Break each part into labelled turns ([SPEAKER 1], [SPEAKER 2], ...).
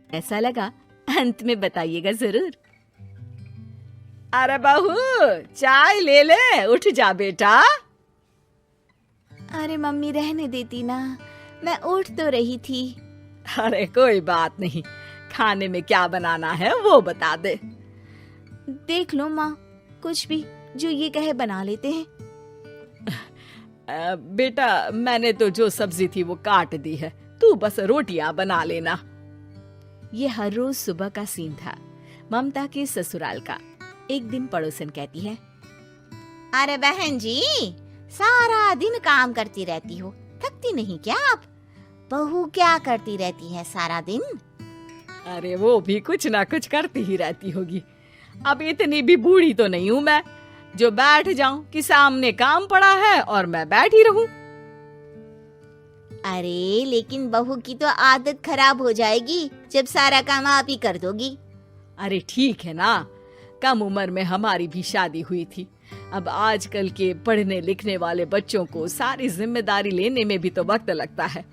[SPEAKER 1] ऐसा लगा अंत में बताइएगा जरूर। अरे बहू, चाय ले ले, उठ जा बेटा।
[SPEAKER 2] अरे मम्मी रहने देती ना, मैं उठ तो रही थी।
[SPEAKER 1] अरे कोई बात नहीं, खाने में क्या बनाना है वो बता दे।
[SPEAKER 2] देख लो माँ, कुछ भी जो ये कहे बना लेते हैं।
[SPEAKER 1] बेटा मैंने तो जो सब्जी थी वो काट दी है, तू बस रोटियां बना लेना।
[SPEAKER 2] ये हर रोज सुबह का सीन था ममता के ससुराल का। एक दिन पड़ोसन कहती है, अरे बहन जी, सारा दिन काम करती रहती हो, थकती नहीं क्या आप? बहू क्या करती रहती है सारा दिन?
[SPEAKER 1] अरे वो भी कुछ ना कुछ करती ही रहती होगी। अब इतनी भी बूढ़ी तो नहीं हूँ मैं जो बैठ जाऊं कि सामने काम पड़ा है और मैं बैठ ही रहूं।
[SPEAKER 2] अरे लेकिन बहू की तो आदत खराब हो जाएगी जब सारा काम आप ही कर दोगी।
[SPEAKER 1] अरे ठीक है ना, कम उम्र में हमारी भी शादी हुई थी। अब आजकल के पढ़ने लिखने वाले बच्चों को सारी जिम्मेदारी लेने में भी तो वक्त लगता है।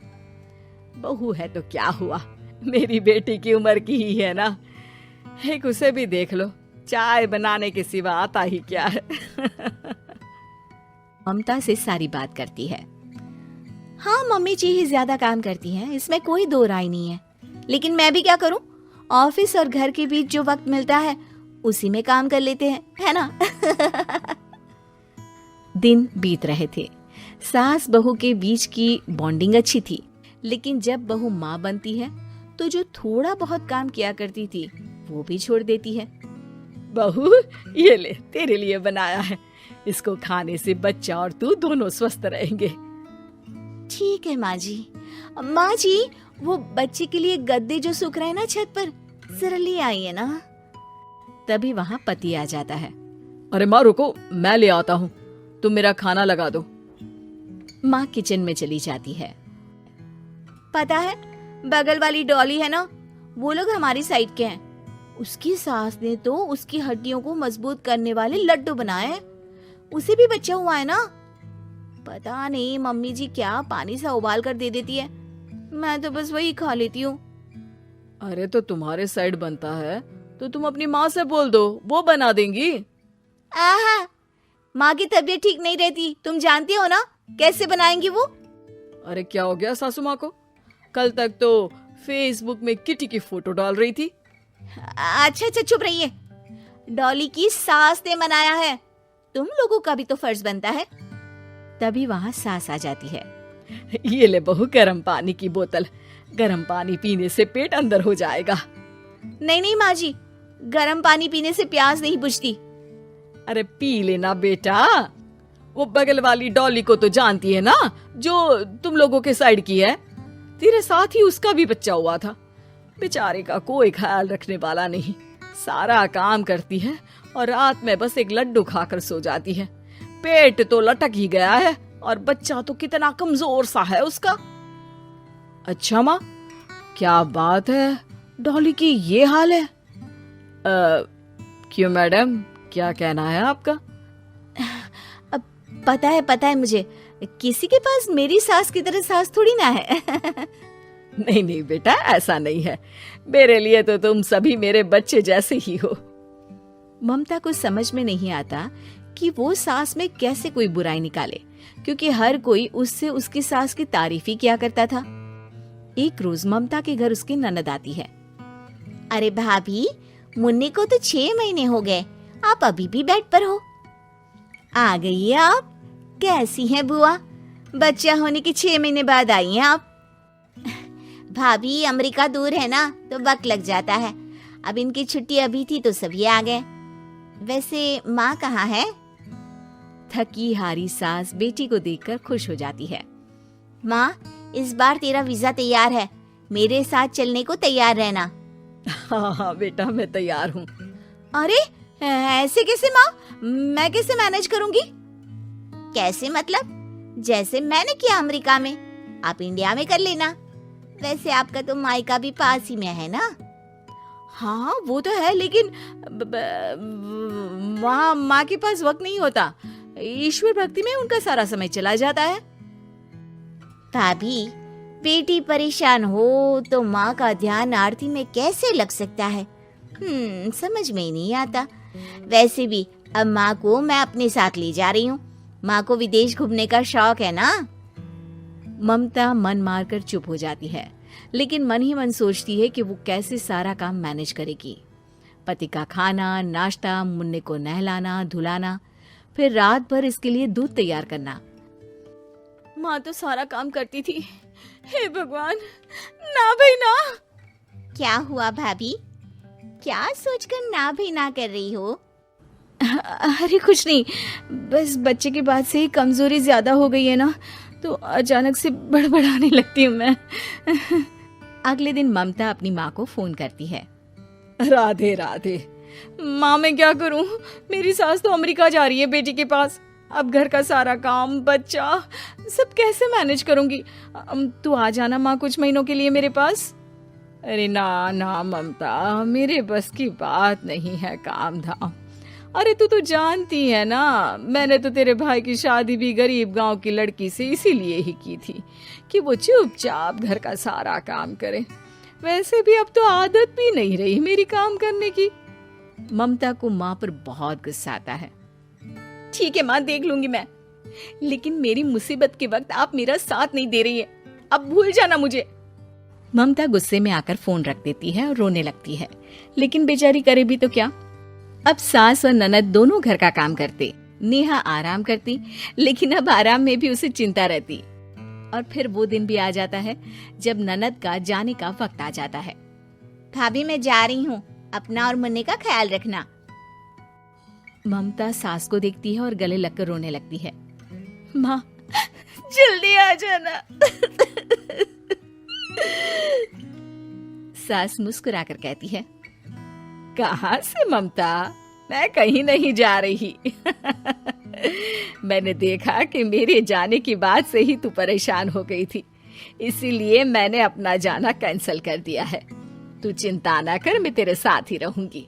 [SPEAKER 1] बहू है तो क्या हुआ, मेरी बेटी की उम्र की ही है ना। एक उसे भी देख लो, चाय बनाने के सिवा आता ही क्या है।
[SPEAKER 2] ममता से सारी बात करती है। हाँ मम्मी जी ही ज्यादा काम करती हैं, इसमें कोई दो राय नहीं है। लेकिन मैं भी क्या करूं, ऑफिस और घर के बीच जो वक्त मिलता है उसी में काम कर लेते हैं, है ना। दिन बीत रहे थे। सास बहू के बीच की बॉन्डिंग अच्छी थी, लेकिन जब बहू माँ बनती है तो जो थोड़ा बहुत काम किया करती थी वो भी छोड़ देती है।
[SPEAKER 1] बहू ये ले, तेरे लिए बनाया है, इसको खाने से बच्चा और तू दोनों स्वस्थ रहेंगे।
[SPEAKER 2] ठीक है माँ जी। माँ जी, वो बच्चे के लिए गद्दे जो सूख रहे हैं ना छत पर, जरा ले आइए ना। तभी वहाँ पति आ जाता है।
[SPEAKER 1] अरे माँ रुको, मैं ले आता हूँ, तुम मेरा खाना लगा दो।
[SPEAKER 2] माँ किचन में चली जाती है। पता है, बगल वाली डॉली है ना, वो लोग हमारी साइड के हैं। उसकी सास ने तो उसकी हड्डियों को मजबूत करने वाले लड्डू बनाए हैं। उसे भी बच्चा हुआ है ना। पता नहीं मम्मी जी क्या पानी सा उबाल कर दे देती है, मैं तो बस वही खा लेती हूँ।
[SPEAKER 1] अरे तो तुम्हारे साइड बनता है तो तुम अपनी माँ से बोल दो, वो बना देंगी।
[SPEAKER 2] आहा, माँ की तबीयत ठीक नहीं रहती, तुम जानती हो ना, कैसे बनाएंगी वो?
[SPEAKER 1] अरे क्या हो गया सासू माँ को, कल तक तो फेसबुक में किटी की फोटो डाल रही थी।
[SPEAKER 2] अच्छा अच्छा चुप रहिए। डॉली की सास ने मनाया है, तुम लोगों का भी तो फर्ज बनता है। तभी वहाँ सास आ जाती है।
[SPEAKER 1] ये ले बहू गर्म पानी की बोतल, गर्म पानी पीने से पेट अंदर हो जाएगा।
[SPEAKER 2] नहीं नहीं माँ जी, गर्म पानी पीने से प्यास नहीं बुझती।
[SPEAKER 1] अरे पी लेना बेटा। वो बगल वाली डॉली को तो जानती है ना, जो तुम लोगों के साइड की है। तेरे साथ ही उसका भी बच्चा हुआ था। बेचारे का कोई ख्याल रखने वाला नहीं, सारा काम करती है और रात में बस एक लड्डू खाकर सो जाती है। पेट तो लटक ही गया है और बच्चा तो कितना कमजोर सा है उसका। अच्छा माँ, क्या बात है, डॉली की ये हाल है? क्यों मैडम, क्या कहना है आपका?
[SPEAKER 2] पता है मुझे, किसी के पास मेरी सास की तरह सास थोड़ी ना है।
[SPEAKER 1] नहीं नहीं बेटा, ऐसा नहीं है, मेरे लिए तो तुम सभी मेरे बच्चे जैसे ही हो।
[SPEAKER 2] ममता को समझ में नहीं आता कि वो सास में कैसे कोई बुराई निकाले, क्योंकि हर कोई उससे उसकी सास की तारीफ ही किया करता था। एक रोज ममता के घर उसकी ननद आती है। अरे भाभी, मुन्नी को तो 6 महीने हो गए, आप अभी भी बेड पर हो। आ गई है आप? कैसी हैं बुआ? बच्चा होने के 6 महीने बाद आई हैं आप। भाभी अमेरिका दूर है ना, तो वक्त लग जाता है। अब इनकी छुट्टी अभी थी तो सभी आ गए। वैसे माँ कहाँ है? थकी हारी सास बेटी को देखकर खुश हो जाती है। माँ, इस बार तेरा वीजा तैयार है, मेरे साथ चलने को तैयार रहना।
[SPEAKER 1] हाँ बेटा, मैं तैयार हूँ।
[SPEAKER 2] अरे ऐसे कैसे माँ, मैं कैसे मैनेज करूँगी? कैसे मतलब? जैसे मैंने किया अमेरिका में, आप इंडिया में कर लेना। वैसे आपका तो मायका भी पास ही में है ना। हाँ वो तो है, लेकिन वहाँ माँ के पास वक्त नहीं होता, ईश्वर भक्ति में उनका सारा समय चला जाता है। भाभी, बेटी परेशान हो तो माँ का ध्यान आरती में कैसे लग सकता है? समझ में ही नहीं आता। वैसे भी अब माँ को मैं अपने साथ ले जा रही हूँ। माँ को विदेश घूमने का शौक है ना। ममता मन मारकर चुप हो जाती है, लेकिन मन ही मन सोचती है कि वो कैसे सारा काम मैनेज करेगी। पति का खाना, नाश्ता, मुन्ने को नहलाना, धुलाना, फिर रात भर इसके लिए दूध तैयार करना।
[SPEAKER 1] माँ तो सारा काम करती थी। हे भगवान, ना भाई ना।
[SPEAKER 2] क्या हुआ भाभी? क्या सोचकर ना भी ना कर रही हो?
[SPEAKER 1] अरे कुछ नहीं, बस बच्चे के बाद से ही कमजोरी ज्यादा हो गई है ना, तो अचानक से बड़बड़ाने लगती हूँ मैं।
[SPEAKER 2] अगले दिन ममता अपनी माँ को फोन करती है।
[SPEAKER 1] राधे राधे। माँ मैं क्या करूँ, मेरी सास तो अमेरिका जा रही है बेटी के पास। अब घर का सारा काम, बच्चा, सब कैसे मैनेज करूंगी। तू आ जाना माँ कुछ महीनों के लिए मेरे पास। अरे ना ना ममता, मेरे बस की बात नहीं है काम धाम। अरे तू तो जानती है ना, मैंने तो तेरे भाई की शादी भी गरीब गांव की लड़की से इसीलिए ही की थी कि वो चुपचाप घर का सारा काम करे। वैसे भी अब तो आदत भी नहीं रही मेरी काम करने की।
[SPEAKER 2] ममता को माँ पर बहुत गुस्सा आता है।
[SPEAKER 1] ठीक है माँ, देख लूंगी मैं, लेकिन मेरी मुसीबत के वक्त आप मेरा साथ नहीं दे रही है। अब भूल जाना मुझे।
[SPEAKER 2] ममता गुस्से में आकर फोन रख देती है और रोने लगती है, लेकिन बेचारी करे भी तो क्या। अब सास और ननद दोनों घर का काम करते। नेहा आराम करती, लेकिन अब आराम में भी उसे चिंता रहती। और फिर वो दिन भी आ जाता है जब ननद का जाने का वक्त आ जाता है। भाभी मैं जा रही हूँ, अपना और मुन्ने का ख्याल रखना। ममता सास को देखती है और गले लगकर रोने लगती है।
[SPEAKER 1] माँ जल्दी आ जाना।
[SPEAKER 2] सास मुस्कुराकर कहती है,
[SPEAKER 1] कहाँ से ममता, मैं कहीं नहीं जा रही। मैंने देखा कि मेरे जाने की बात से ही तू परेशान हो गई थी, इसीलिए मैंने अपना जाना कैंसिल कर दिया है। तू चिंता ना कर, मैं तेरे साथ ही रहूंगी।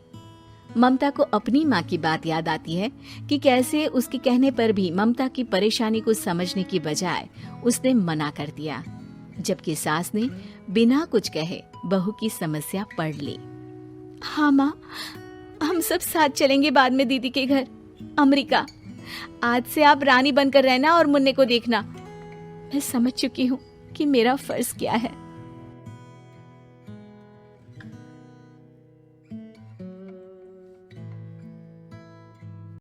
[SPEAKER 2] ममता को अपनी माँ की बात याद आती है कि कैसे उसके कहने पर भी ममता की परेशानी को समझने की बजाय उसने मना कर दिया, जबकि सास ने बिना कुछ कहे बहू की समस्या पढ़ ली।
[SPEAKER 1] हाँ माँ, हम सब साथ चलेंगे बाद में दीदी के घर अमेरिका। आज से आप रानी बनकर रहना और मुन्ने को देखना। मैं समझ चुकी हूँ कि मेरा फर्ज क्या है।